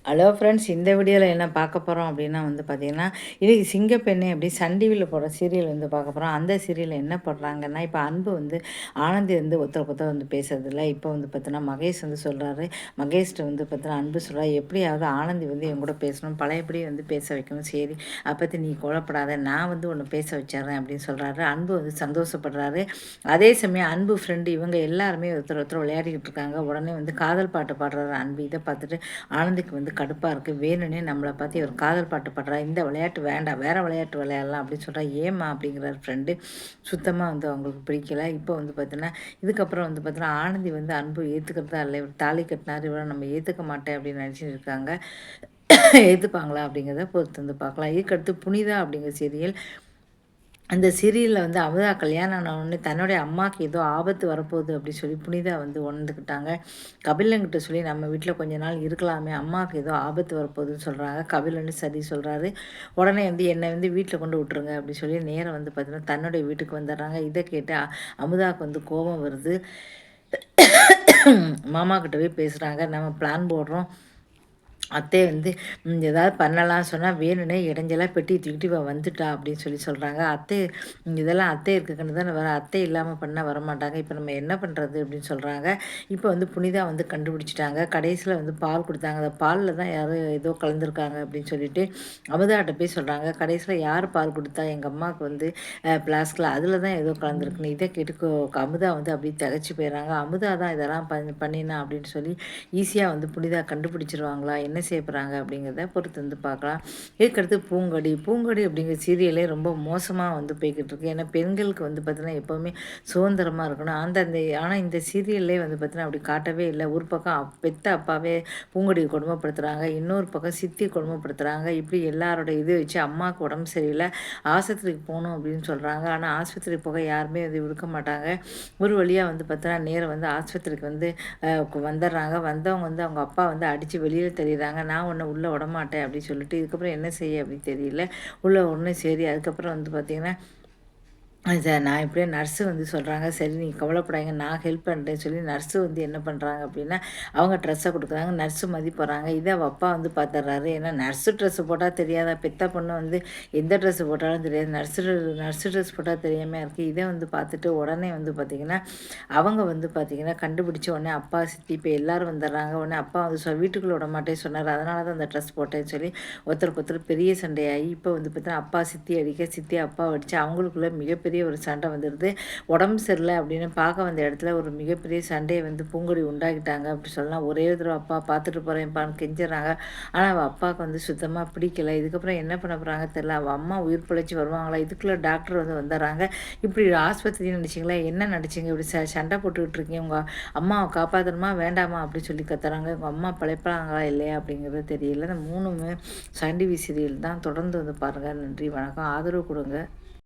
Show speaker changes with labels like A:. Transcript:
A: Hello friends, இந்த வீடியோவில் என்ன பார்க்க போகிறோம் அப்படின்னா வந்து பார்த்தீங்கன்னா, இன்றைக்கி சிங்கப்பெண்ணே அப்படி சன் டிவியில் போடுற சீரியல் வந்து பார்க்க போகிறோம். அந்த சீரியலில் என்ன பண்ணுறாங்கன்னா, இப்போ அன்பு வந்து ஆனந்தி வந்து ஒருத்தருக்கு ஒருத்தர் வந்து பேசுறதில்ல. இப்போ வந்து பார்த்தீங்கன்னா மகேஷ் வந்து சொல்கிறாரு. மகேஷ்கிட்ட வந்து பார்த்தீங்கன்னா அன்பு சொல்கிறா, எப்படியாவது ஆனந்தி வந்து என் கூட பேசணும், பழையபடி வந்து பேச வைக்கணும். சரி, அதை பற்றி நீ கொலைப்படாத, நான் வந்து உன்னை பேச வச்சிடுறேன் அப்படின்னு சொல்கிறாரு. அன்பு வந்து சந்தோஷப்படுறாரு. அதே சமயம் அன்பு ஃப்ரெண்டு இவங்க எல்லாருமே ஒருத்தர் ஒருத்தர் விளையாடிக்கிட்டு இருக்காங்க. உடனே வந்து காதல் பாட்டு பாடுறாரு அன்பு. இதை பார்த்துட்டு ஆனந்திக்கு வந்து கடுப்பாக இருக்குது. வேணும்னே நம்மளை பார்த்து இவர் காதல் பாட்டு பாடுறா, இந்த விளையாட்டு வேண்டாம், வேறு விளையாட்டு விளையாடலாம் அப்படின்னு சொல்கிறா. ஏம்மா அப்படிங்கிறார் ஃப்ரெண்டு. சுத்தமாக வந்து அவங்களுக்கு பிடிக்கல. இப்போ வந்து பார்த்தீங்கன்னா இதுக்கப்புறம் வந்து பார்த்தீங்கன்னா ஆனந்தி வந்து அன்பு ஏற்றுக்கிறதா இல்லை, இவர் தாலி கட்டினார், இவரை நம்ம ஏற்றுக்க மாட்டேன் அப்படின்னு நினச்சிட்டு இருக்காங்க. ஏற்றுப்பாங்களா அப்படிங்கிறத பொறுத்து வந்து பார்க்கலாம். இதுக்கடுத்து புனிதா அப்படிங்கிற சீரியல். அந்த சீரியலில் வந்து அமுதா கல்யாணம் ஆனவுடனே தன்னுடைய அம்மாவுக்கு ஏதோ ஆபத்து வரப்போகுது அப்படின்னு சொல்லி புனிதா வந்து உணர்ந்துக்கிட்டாங்க. கபிலன்கிட்ட சொல்லி நம்ம வீட்டில் கொஞ்ச நாள் இருக்கலாமே, அம்மாவுக்கு ஏதோ ஆபத்து வரப்போகுதுன்னு சொல்கிறாங்க. கபிலன்னு சரி சொல்கிறாரு. உடனே வந்து என்னை வந்து வீட்டில் கொண்டு விட்டுருங்க அப்படின்னு சொல்லி நேரம் வந்து பார்த்தீங்கன்னா தன்னுடைய வீட்டுக்கு வந்துடுறாங்க. இதை கேட்டு அமுதாவுக்கு வந்து கோபம் வருது. மாமா கிட்ட போய் பேசுகிறாங்க, நம்ம பிளான் போடுறோம், அத்தை வந்து ஏதாவது பண்ணலாம் சொன்னால் வேணும்னே இடைஞ்சலாக பெட்டி தூக்கிட்டு இவ வந்துட்டா அப்படின்னு சொல்லி சொல்கிறாங்க. அத்தை இதெல்லாம் அத்தை இருக்குன்னு தானே வர, அத்தை இல்லாமல் பண்ணால் வரமாட்டாங்க, இப்போ நம்ம என்ன பண்ணுறது அப்படின்னு சொல்கிறாங்க. இப்போ வந்து புனிதா வந்து கண்டுபிடிச்சிட்டாங்க. கடைசியில் வந்து பால் கொடுத்தாங்க, அந்த பாலில் தான் யாரும் ஏதோ கலந்துருக்காங்க அப்படின்னு சொல்லிட்டு அமுதாட்ட போய் சொல்கிறாங்க. கடைசியில் யார் பால் கொடுத்தா, எங்கள் அம்மாவுக்கு வந்து பிளாஸ்கில் அதில் தான் ஏதோ கலந்துருக்குன்னு. இதை கேட்டு அமுதா வந்து அப்படியே திகச்சு போயிடுறாங்க. அமுதா தான் இதெல்லாம் பண்ணினா அப்படின்னு சொல்லி ஈஸியாக வந்து புனிதா கண்டுபிடிச்சிருவாங்களா, என்ன செய்ய போகிறாங்க அப்படிங்கிறத பொறுத்து வந்து பார்க்கலாம். இதுக்கடுத்து பூங்கொடி. பூங்கொடி அப்படிங்கிற சீரியலே ரொம்ப மோசமாக வந்து போய்கிட்டு இருக்கு. ஏன்னா பெண்களுக்கு வந்து பார்த்தீங்கன்னா எப்போவுமே சுதந்திரமாக இருக்கணும். ஆனால் இந்த சீரியல்லே வந்து பார்த்தீங்கன்னா அப்படி காட்டவே இல்லை. ஒரு பக்கம் பெத்த அப்பாவே பூங்கொடியை கொடுமைப்படுத்துகிறாங்க, இன்னொரு பக்கம் சித்தி கொடுமைப்படுத்துகிறாங்க. இப்படி எல்லாரோட இது வச்சு அம்மாவுக்கு உடம்பு சரியில்லை, ஆஸ்பத்திரிக்கு போகணும் அப்படின்னு சொல்கிறாங்க. ஆனால் ஆஸ்பத்திரி போக யாருமே வந்து விடுக்க மாட்டாங்க. ஒரு வழியாக வந்து பார்த்தீங்கன்னா நேரம் வந்து ஆஸ்பத்திரிக்கு வந்து வந்துடுறாங்க. வந்தவங்க வந்து அவங்க அப்பா வந்து அடித்து வெளியில் தெரியுறாங்க. நான் உன்னை உள்ளே விடமாட்டேன் அப்படின்னு சொல்லிட்டு இதுக்கப்புறம் என்ன செய்ய அப்படின்னு தெரியல. உள்ளே ஒன்று சரி. அதுக்கப்புறம் வந்து பார்த்திங்கன்னா நான் எப்படியோ நர்ஸு வந்து சொல்கிறாங்க, சரி நீங்கள் கவலைப்படாதீங்க, நான் ஹெல்ப் பண்ணுறேன்னு சொல்லி நர்ஸு வந்து என்ன பண்ணுறாங்க அப்படின்னா அவங்க ட்ரெஸ்ஸை கொடுக்குறாங்க. நர்ஸு மதி போகிறாங்க. இதை அவள் அப்பா வந்து பார்த்துட்றாரு. ஏன்னா நர்ஸு ட்ரெஸ்ஸு போட்டால் தெரியாதா, பெத்த பொண்ணு வந்து எந்த ட்ரெஸ்ஸு போட்டாலும் தெரியாது, நர்ஸு ட்ரெஸ் போட்டால் தெரியாமல் இருக்குது. இதை வந்து பார்த்துட்டு உடனே வந்து பார்த்திங்கன்னா அவங்க வந்து பார்த்திங்கன்னா கண்டுபிடிச்ச உடனே அப்பா சித்தி இப்போ எல்லோரும் வந்துடுறாங்க. உடனே அப்பா வந்து வீட்டுக்குள்ளே விட மாட்டேன்னு சொன்னார், அதனால தான் அந்த ட்ரெஸ் போட்டேன்னு சொல்லி ஒருத்தருக்கு ஒருத்தர் பெரிய சண்டையாகி இப்போ வந்து பார்த்தீங்கன்னா அப்பா சித்தி அடிக்க, சித்தி அப்பா அடித்து அவங்களுக்குள்ள மிகப்பெரிய ஒரு சண்டை வந்துடுது. உடம்பு சரியில்லை அப்படின்னு பார்க்க வந்த இடத்துல ஒரு மிகப்பெரிய சண்டையை வந்து பூங்கொடி உண்டாக்கிட்டாங்க அப்படி சொல்லலாம். ஒரே தடவை அப்பா பார்த்துட்டு போகிறேன்ப்பான்னு கெஞ்சுறாங்க. ஆனால் அவள் அப்பாவுக்கு வந்து சுத்தமாக பிடிக்கல. இதுக்கப்புறம் என்ன பண்ண போகிறாங்க தெரில. அவள் அம்மா உயிர் பிழைச்சி வருவாங்களா, இதுக்குள்ளே டாக்டர் வந்து வந்துடுறாங்க. இப்படி ஆஸ்பத்திரின்னு நினச்சிங்களா, என்ன நடிச்சிங்க, இப்படி சண்டை போட்டுக்கிட்டு இருக்கீங்க, உங்கள் அம்மாவை காப்பாற்றணுமா வேண்டாமா அப்படின்னு சொல்லி கத்துறாங்க. உங்கள் அம்மா பிழைப்பாங்களா இல்லையா அப்படிங்கிறது தெரியல. இந்த மூணுமே சன் டிவி சீரியல் தான். தொடர்ந்து வந்து பாருங்கள். நன்றி, வணக்கம், ஆதரவு கொடுங்க.